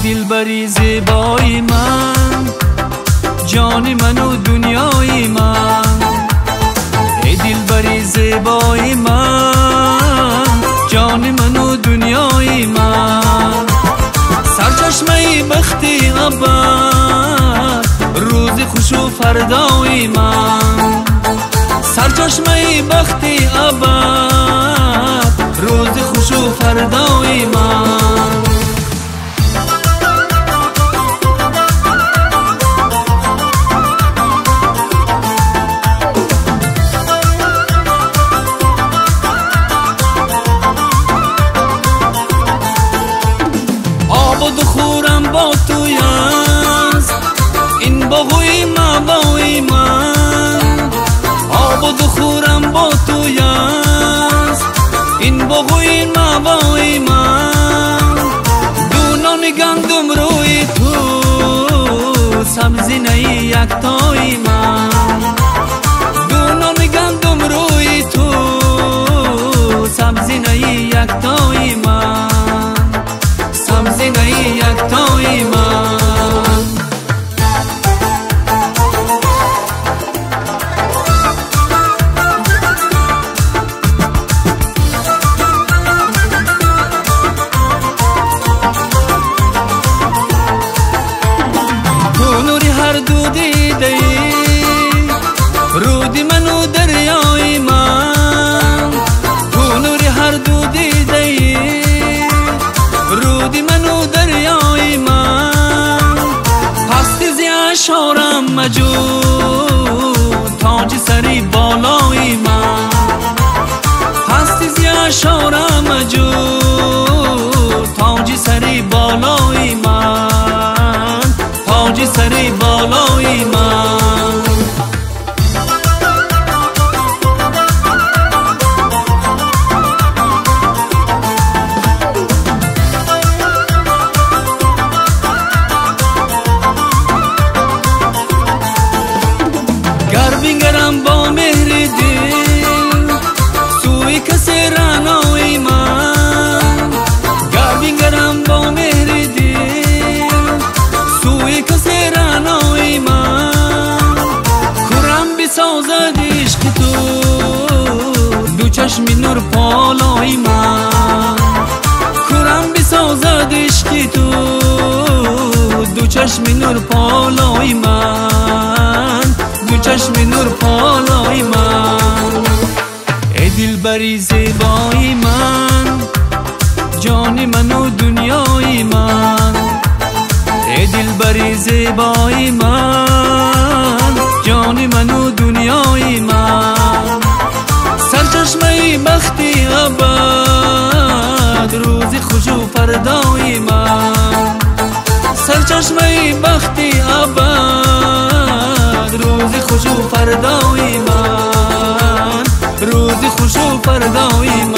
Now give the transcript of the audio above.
دلبری زیبای من، جان من و دنیای من. ای دلبری زیبای من، جان من و دنیای من. سرچشمه بختی ابد، روز خوش و فردای من. سرچشمه بختی ابد، روز خوش و فردای من. آباد خورم با توی است، این باغوی مبای من. آباد خورم با توی است، این باغوی مبای من. دونان گندم روی تو، سبزی نه یکتای من. دونان گندم روی تو، سبزی نه یکتای من. سبزی نه یکتای من. تو نوری هر دو دیده رودی من و دریای من. تو نوری هر دو دیده رودی من و دریای من. پست زی اشارم مجود، تاج سری بالای من. پست زی اشارم مجود، تاج سری بالای من. تاج سری بالای من. گر بنگرم با مهر دل سوی کسی رانای من. گر بنگرم با مهر دل سوی کسی رانای من. خورم بسازد عشق تو، دو چشم نور پالای من. خورم بسازد عشق تو، دو چشم نور پالای من. دو چشم نور پالای من. ای دلبری زیبای من، جان من و دنیای من. ای دلبری زیبای من، جان من و دنیای من. سرچشمه بختی ابد، روز خوش و فردای من. سرچشمه بختی ابد، روز خوش و فردای من. روز خوش و فردای من.